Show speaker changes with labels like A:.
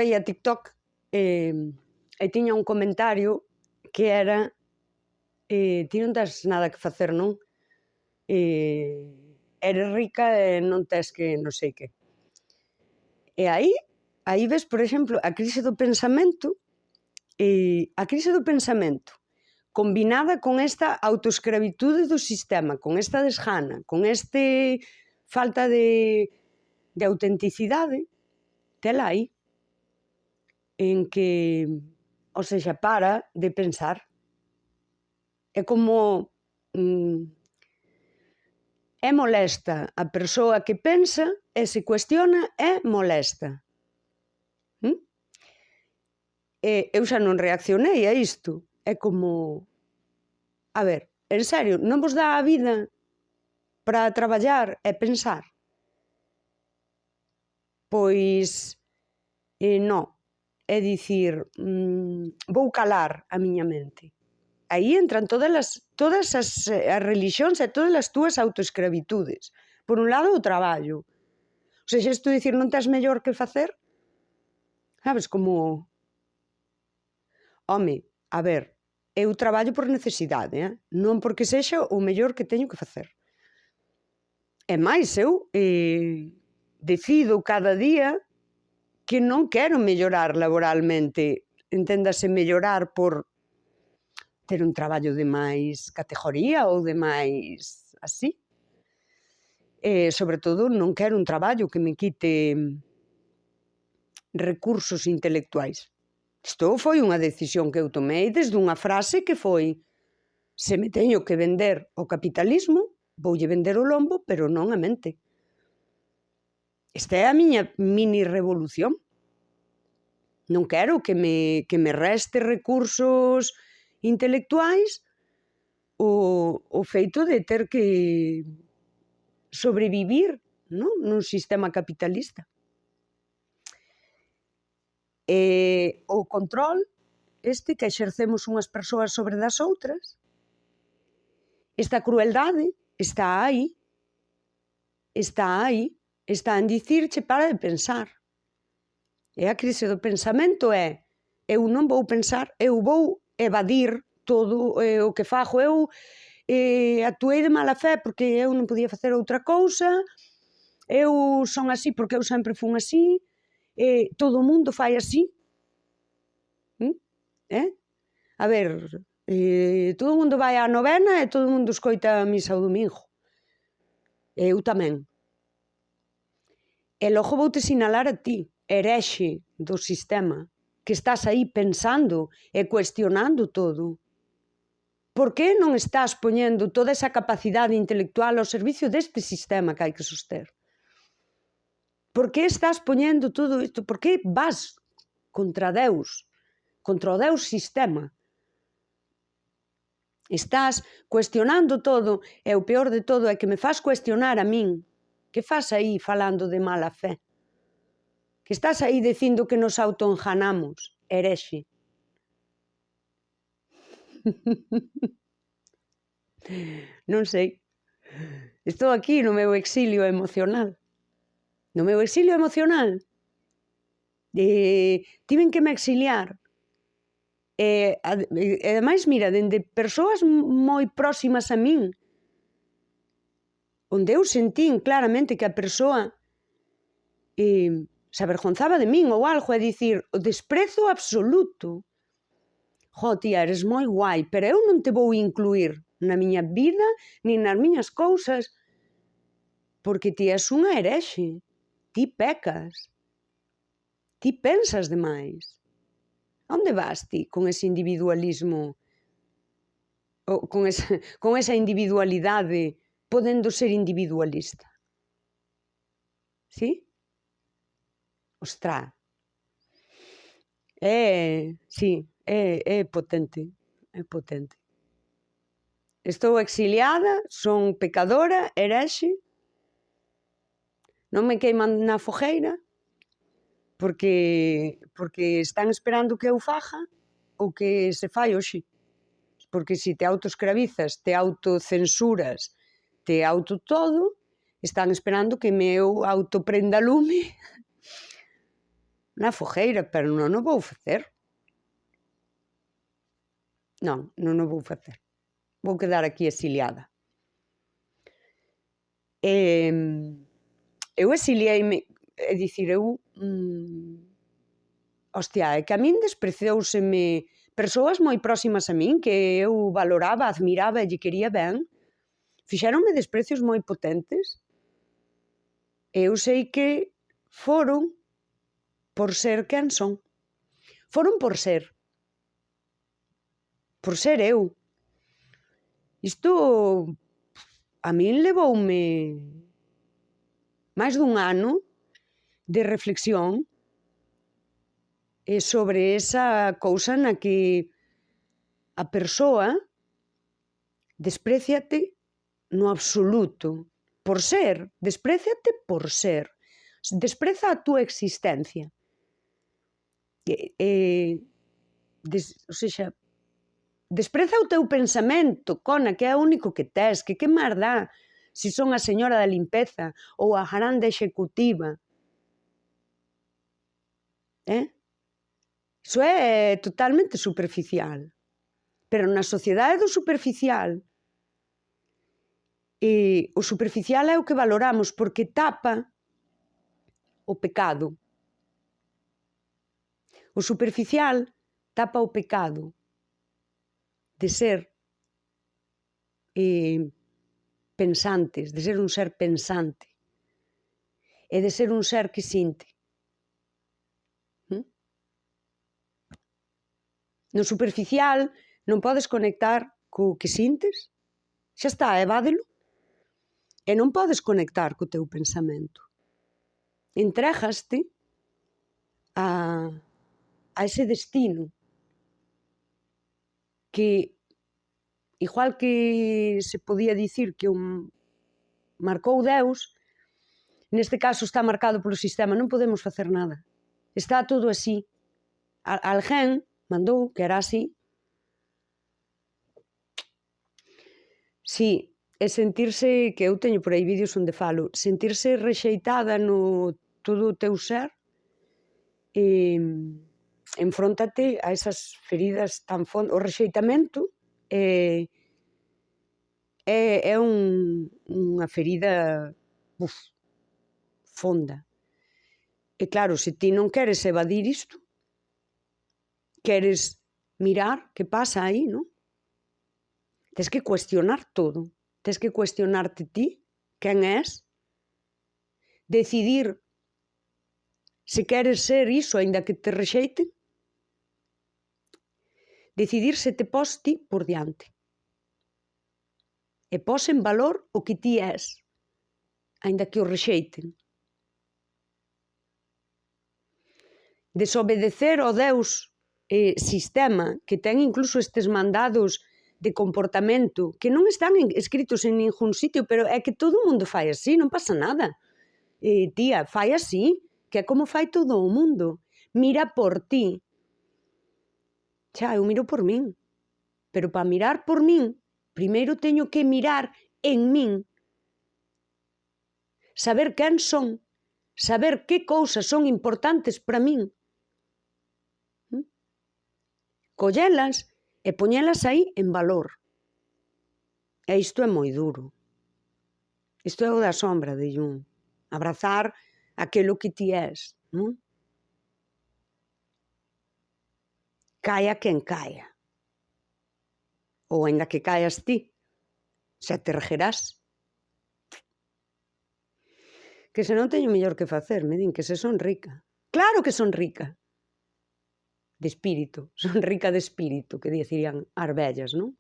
A: a TikTok e tiña un comentario que era ti non tes nada que facer, non? Eres rica e non tes que non sei que. E aí ves, por exemplo, a crise do pensamento combinada con esta autoescravitude do sistema, con esta desgana, con este falta de autenticidade, tela aí, en que, ou seja, para de pensar. É como é molesta a persoa que pensa e se cuestiona, é molesta. Eu xa non reaccionei a isto. É como, a ver, en serio, non vos dá a vida para traballar e pensar? Pois, non. É dicir, vou calar a miña mente. Aí entran todas as religións e todas as túas autoescravitudes. Por un lado, o traballo. O seja, isto dicir, non tes mellor que facer? Sabes, como... Home, a ver, eu traballo por necesidade, non porque sexa o mellor que teño que facer. E máis, eu decido cada día que non quero mellorar laboralmente. Enténdase mellorar por ter un traballo de máis categoría ou de máis así. Sobre todo, non quero un traballo que me quite recursos intelectuais. Isto foi unha decisión que eu tomei desde unha frase que foi: se me teño que vender o capitalismo, voulle vender o lombo, pero non a mente. Esta é a miña mini revolución. Non quero que me reste recursos intelectuais o feito de ter que sobrevivir, non? Nun sistema capitalista. O control este que exercemos unhas persoas sobre das outras, esta crueldade está aí, está en dicirche para de pensar. E a crise do pensamento é: eu non vou pensar, eu vou evadir todo o que fago. Eu actuei de mala fe porque eu non podía facer outra cousa, eu son así porque eu sempre fun así, todo o mundo fai así. A ver, todo o mundo vai á novena e todo o mundo escoita a misa o domingo. Eu tamén. E logo voute sinalar a ti, herexe do sistema, que estás aí pensando e cuestionando todo. Por que non estás poñendo toda esa capacidade intelectual ao servicio deste sistema que hai que soster? Por que estás poñendo todo isto? Por que vas contra Deus? Contra o Deus sistema? Estás cuestionando todo e o peor de todo é que me fas cuestionar a min. Que fas aí falando de mala fe? Que estás aí dicindo que nos autoenganamos, herexe. Non sei. Estou aquí no meu exilio emocional. No meu exilio emocional. Tiven que me exiliar. E ademais, mira, dende persoas moi próximas a min, onde eu sentín claramente que a persoa se avergonzaba de min ou algo, é dicir, o desprezo absoluto. Jo, tía, eres moi guai, pero eu non te vou incluir na miña vida, nin nas miñas cousas, porque ti és unha herexe, ti pecas, ti pensas demais. Onde vas ti con ese individualismo, con esa individualidade, podendo ser individualista? Sí? Ostra, sí, é potente, é potente. Estou exiliada, son pecadora, herexe, non me queiman na fogueira, porque están esperando que eu faga o que se fai hoxe. Porque se te autoescravizas, te autocensuras, te auto todo, están esperando que me eu autoprenda lume na fogueira, pero non o vou facer. Non o vou facer. Vou quedar aquí exiliada. Eu exiliei-me, é dicir, hostia, é que a min despreciouseme persoas moi próximas a min que eu valoraba, admiraba e lle quería ben, fixéronme desprecios moi potentes. Eu sei que foron por ser quen son. Foron por ser eu. Isto a min levoume máis dun ano de reflexión sobre esa cousa na que a persoa despréciate no absoluto por ser, despréciate por ser, despreza a túa existencia. Ou seja, despreza o teu pensamento, cona, que é o único que tes, que máis dá se son a señora da limpeza ou a grande executiva. Iso é totalmente superficial. Pero na sociedade do superficial, o superficial é o que valoramos porque tapa o pecado. O superficial tapa o pecado de ser pensantes, de ser un ser pensante e de ser un ser que sinte. No superficial non podes conectar co que sintes, xa está, evádelo, e non podes conectar co teu pensamento. Entrégaste a ese destino que, igual que se podía dicir que o marcou Deus, neste caso está marcado polo sistema, non podemos facer nada. Está todo así. Alguén mandou que era así. Sí, é sentirse, que eu teño por aí vídeos onde falo, sentirse rexeitada no todo o teu ser, enfróntate a esas feridas tan fondas. O rexeitamento é unha ferida fonda. E claro, se ti non queres evadir isto, queres mirar que pasa aí, non? Tes que cuestionar todo. Tes que cuestionarte ti, quen és, decidir se queres ser iso, aínda que te rexeiten, decidir se te pos ti por diante. E pos en valor o que ti és, aínda que o rexeiten. Desobedecer ao Deus sistema que ten incluso estes mandados de comportamento que non están escritos en ningún sitio, pero é que todo o mundo fai así, non pasa nada. Tía, fai así, que é como fai todo o mundo. Mira por ti. Xa, eu miro por min. Pero para mirar por min, primeiro teño que mirar en min. Saber quen son. Saber que cousas son importantes para min. Collelas e poñelas aí en valor. E isto é moi duro. Isto é o da sombra de Jung. Abrazar aquilo que ti és, non? Caia quen caia. Ou aínda que caias ti, xa te regerás. Que se non teño mellor que facer, me din que se son rica. Claro que son rica. De espírito, son rica de espírito, que dicirían as vellas, non?